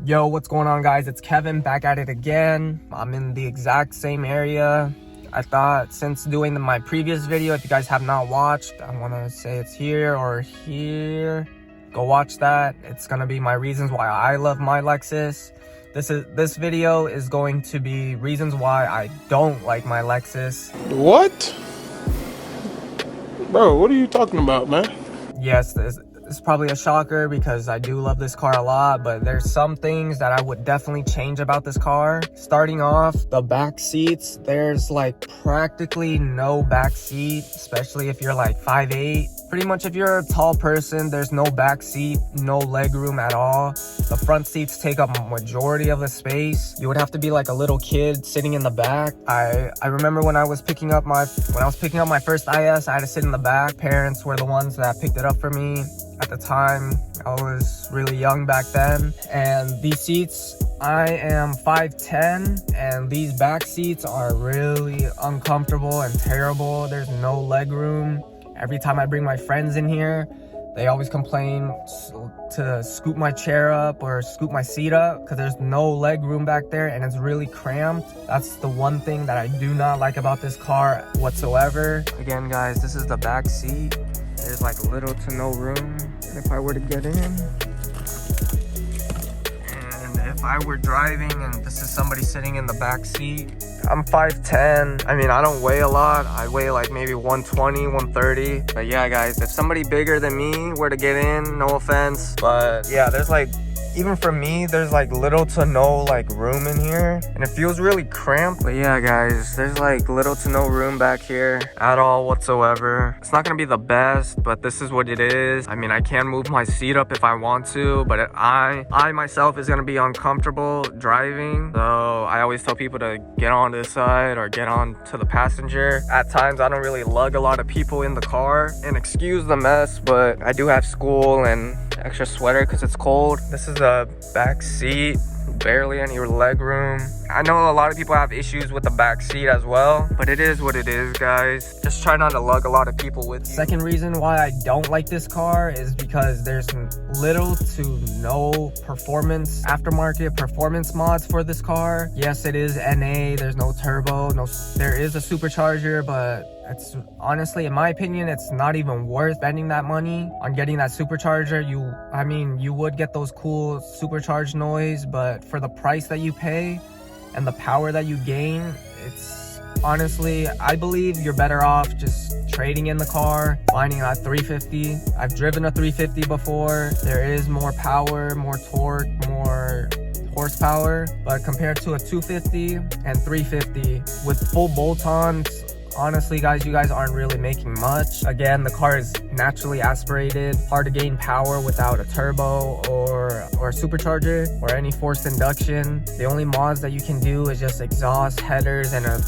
Yo, what's going on, guys? It's Kevin back at it again. I'm in the exact same area. I thought since doing my previous video, if you guys have not watched, I want to say it's here or here. Go watch that. It's gonna be my reasons why I love my Lexus. This video is going to be reasons why I don't like my Lexus. What? Bro, what are you talking about, man? Yes, it's probably a shocker because I do love this car a lot, but there's some things that I would definitely change about this car. Starting off, the back seats, there's like practically no back seat, especially if you're like 5'8". Pretty much if you're a tall person, there's no back seat, no leg room at all. The front seats take up a majority of the space. You would have to be like a little kid sitting in the back. I remember when I was picking up my first IS, I had to sit in the back. Parents were the ones that picked it up for me. At the time, I was really young back then. And these seats, I am 5'10", and these back seats are really uncomfortable and terrible. There's no leg room. Every time I bring my friends in here, they always complain to scoop my chair up or scoop my seat up because there's no leg room back there and it's really cramped. That's the one thing that I do not like about this car whatsoever. Again, guys, this is the back seat. There's like little to no room if I were to get in. And if I were driving and this is somebody sitting in the back seat, I'm 5'10". I mean, I don't weigh a lot. I weigh like maybe 120, 130. But yeah, guys, if somebody bigger than me were to get in, no offense, but yeah, there's like, even for me, there's like little to no like room in here and it feels really cramped. But yeah, guys, there's like little to no room back here at all whatsoever. It's not gonna be the best, but this is what it is. I mean, I can move my seat up if I want to, but I myself is gonna be uncomfortable driving. So I always tell people to get on this side or get on to the passenger. At times, I don't really lug a lot of people in the car, and excuse the mess, but I do have school and extra sweater because it's cold. This is a back seat, barely any leg room. I know a lot of people have issues with the back seat as well, but it is what it is, guys. Just try not to lug a lot of people with you. Second reason why I don't like this car is because there's little to no aftermarket performance mods for this car. Yes, it is NA, there's no turbo, there is a supercharger, but it's honestly, in my opinion, it's not even worth spending that money on getting that supercharger. You would get those cool supercharged noise, but for the price that you pay and the power that you gain, it's honestly, I believe you're better off just trading in the car, finding a 350. I've driven a 350 before. There is more power, more torque, more horsepower, but compared to a 250 and 350 with full bolt-ons, honestly, guys, you guys aren't really making much. Again, the car is naturally aspirated, hard to gain power without a turbo or a supercharger or any forced induction. The only mods that you can do is just exhaust, headers, and a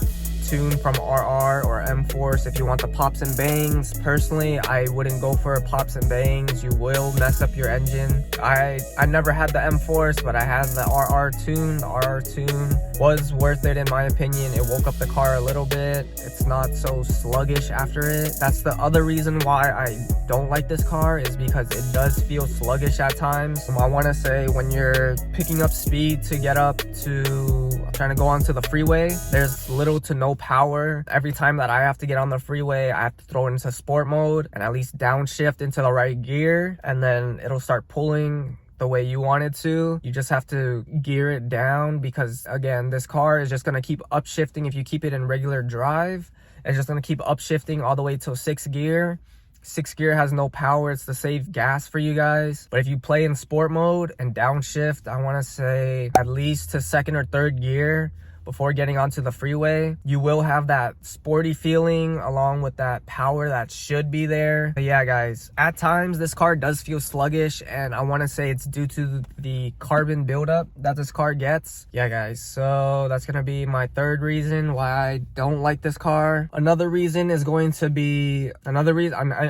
tune from RR or M-Force if you want the pops and bangs. Personally, I wouldn't go for pops and bangs. You will mess up your engine. I never had the M-Force, but I had the RR tune. The RR tune was worth it in my opinion. It woke up the car a little bit. It's not so sluggish after it. That's the other reason why I don't like this car, is because it does feel sluggish at times. I want to say when you're picking up speed to get up to trying to go onto the freeway, there's little to no power. Every time that I have to get on the freeway, I have to throw it into sport mode and at least downshift into the right gear, and then it'll start pulling the way you want it to. You just have to gear it down because, again, this car is just going to keep upshifting. If you keep it in regular drive, it's just going to keep upshifting all the way to 6th gear. 6th gear has no power. It's to save gas for you guys. But if you play in sport mode and downshift, I want to say at least to 2nd or 3rd gear before getting onto the freeway, you will have that sporty feeling along with that power that should be there. But yeah, guys, at times this car does feel sluggish, and I want to say it's due to the carbon buildup that this car gets. Yeah, guys, so that's gonna be my third reason why I don't like this car. Another reason is going to be I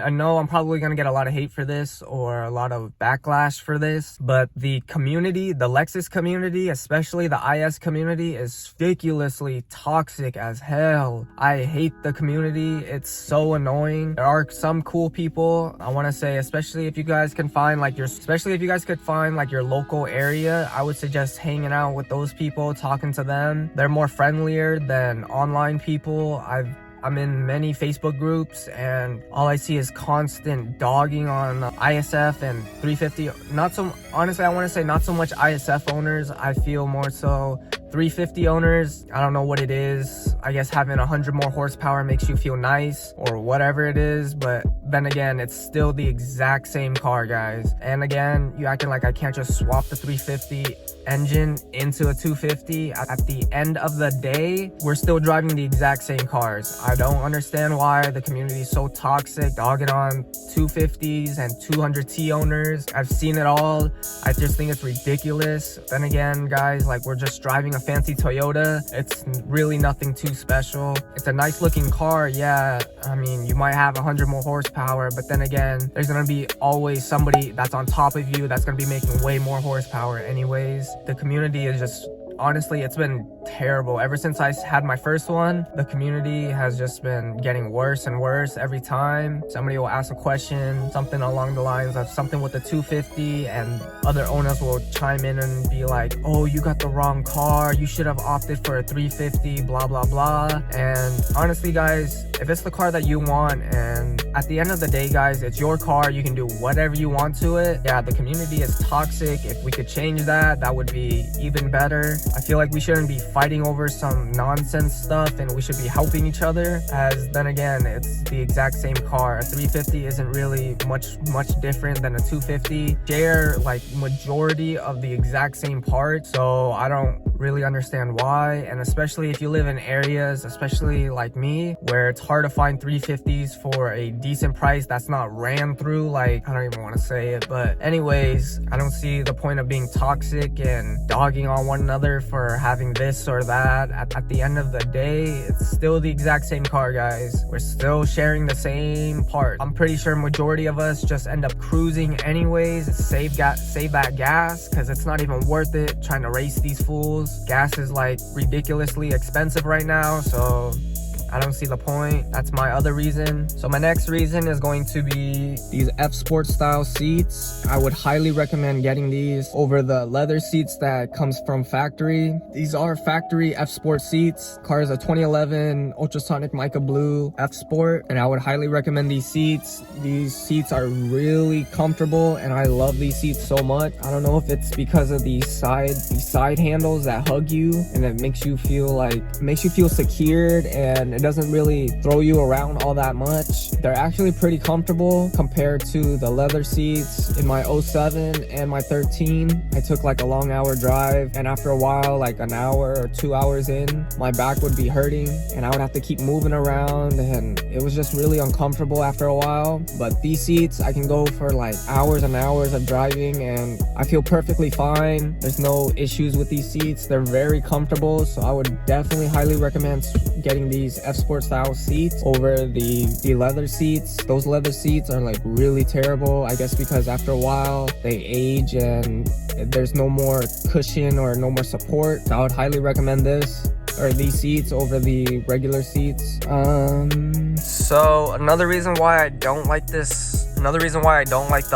know I'm probably gonna get a lot of hate for this or a lot of backlash for this, but the community, the Lexus community, especially the IS community, is ridiculously toxic as hell. I hate the community. It's so annoying. There are some cool people, I want to say, especially if you guys can find like your local area. I would suggest hanging out with those people, talking to them. They're more friendlier than online people. I'm in many Facebook groups and all I see is constant dogging on ISF and 350. Honestly, I want to say not so much ISF owners. I feel more so 350 owners. I don't know what it is. I guess having 100 more horsepower makes you feel nice or whatever it is. But then again, it's still the exact same car, guys. And again, you acting like I can't just swap the 350 engine into a 250. At the end of the day, we're still driving the exact same cars. I don't understand why the community is so toxic, dogging on 250s and 200T owners. I've seen it all. I just think it's ridiculous. Then again, guys, like, we're just driving a fancy Toyota. It's really nothing too special. It's a nice looking car, yeah. I mean, you might have 100 more horsepower, but then again, there's gonna be always somebody that's on top of you that's gonna be making way more horsepower anyways. The community is just, honestly, it's been terrible. Ever since I had my first one, the community has just been getting worse and worse every time. Somebody will ask a question, something along the lines of something with the 250, and other owners will chime in and be like, oh, you got the wrong car, you should have opted for a 350, blah blah blah. And honestly, guys, if it's the car that you want, and at the end of the day, guys, it's your car, you can do whatever you want to it. Yeah, the community is toxic. If we could change that, that would be even better. I feel like we shouldn't be fighting over some nonsense stuff, and we should be helping each other, as then again, it's the exact same car. A 350 isn't really much different than a 250. Share like majority of the exact same parts, so I don't really understand why. And especially if you live in areas, especially like me, where it's hard to find 350s for a decent price that's not ran through, like, I don't even want to say it, but anyways, I don't see the point of being toxic and dogging on one another for having this or that. At the end of the day, it's still the exact same car, guys. We're still sharing the same part. I'm pretty sure majority of us just end up cruising anyways. Save that gas, because it's not even worth it trying to race these fools. Gas is like ridiculously expensive right now, so I don't see the point. That's my other reason. So my next reason is going to be these F Sport style seats. I would highly recommend getting these over the leather seats that comes from factory. These are factory F Sport seats. Car is a 2011 ultrasonic mica blue F Sport, and I would highly recommend these seats. These seats are really comfortable, and I love these seats so much. I don't know if it's because of these side handles that hug you, and it makes you feel secured, and it doesn't really throw you around all that much. They're actually pretty comfortable compared to the leather seats. In my 07 and my 13, I took like a long hour drive, and after a while, like an hour or 2 hours in, my back would be hurting and I would have to keep moving around, and it was just really uncomfortable after a while. But these seats, I can go for like hours and hours of driving and I feel perfectly fine. There's no issues with these seats. They're very comfortable, so I would definitely highly recommend getting these F Sport style seats over the leather seats. Those leather seats are like really terrible, I guess because after a while they age and there's no more cushion or no more support. So I would highly recommend these seats over the regular seats. So another reason why I don't like the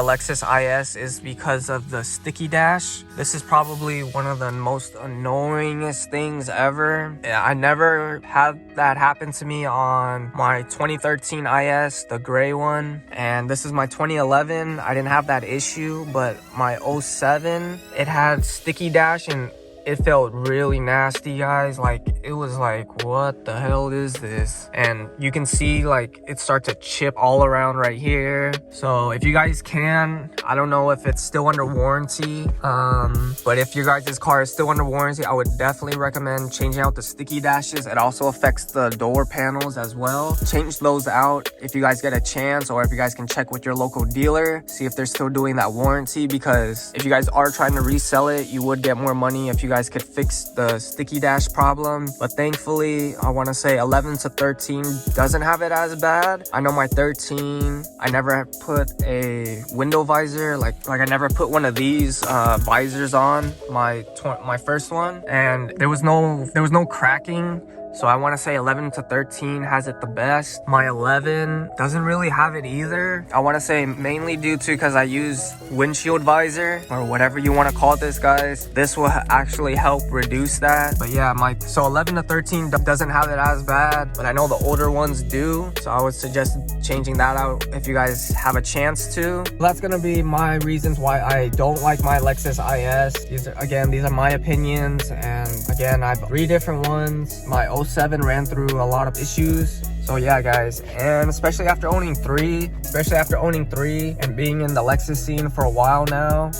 Lexus IS is because of the sticky dash. This is probably one of the most annoyingest things ever. I never had that happen to me on my 2013 IS, the gray one, and this is my 2011. I didn't have that issue, but my 07, it had sticky dash and it felt really nasty, guys. Like, it was like, what the hell is this? And you can see like it start to chip all around right here. So if you guys can, I don't know if it's still under warranty, but if your guys' car is still under warranty, I would definitely recommend changing out the sticky dashes. It also affects the door panels as well. Change those out if you guys get a chance, or if you guys can check with your local dealer, see if they're still doing that warranty, because if you guys are trying to resell it, you would get more money if you guys could fix the sticky dash problem. But thankfully, I want to say 11 to 13 doesn't have it as bad. I know my 13, I never put a window visor, like I never put one of these visors on my first one, and there was no cracking. So I want to say 11 to 13 has it the best. My 11 doesn't really have it either. I want to say mainly due to because I use windshield visor or whatever you want to call this, guys. This will actually help reduce that. But yeah, so 11 to 13 doesn't have it as bad, but I know the older ones do. So I would suggest changing that out if you guys have a chance to. That's going to be my reasons why I don't like my Lexus IS. These are my opinions. And again, I have 3 different ones. My 07 ran through a lot of issues. So yeah, guys, and especially after owning three and being in the Lexus scene for a while now,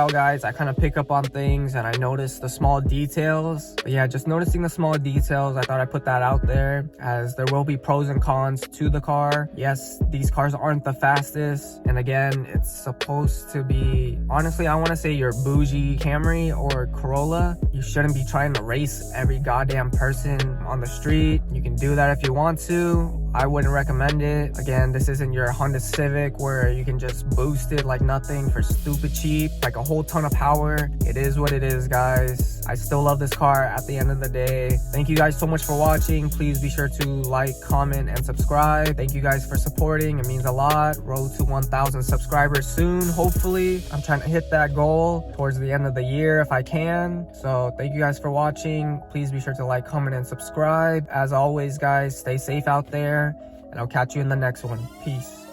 guys, I kind of pick up on things and I notice the small details. But yeah, just noticing the small details, I thought I'd put that out there, as there will be pros and cons to the car. Yes, these cars aren't the fastest, and again, it's supposed to be, honestly, I want to say your bougie Camry or Corolla. You shouldn't be trying to race every goddamn person on the street. You can do that if you want to. I wouldn't recommend it. Again, this isn't your Honda Civic where you can just boost it like nothing for stupid cheap, like a whole ton of power. It is what it is, guys. I still love this car at the end of the day. Thank you guys so much for watching. Please be sure to like, comment, and subscribe. Thank you guys for supporting. It means a lot. Road to 1,000 subscribers soon, hopefully. I'm trying to hit that goal towards the end of the year if I can. So thank you guys for watching. Please be sure to like, comment, and subscribe. As always, guys, stay safe out there, and I'll catch you in the next one. Peace.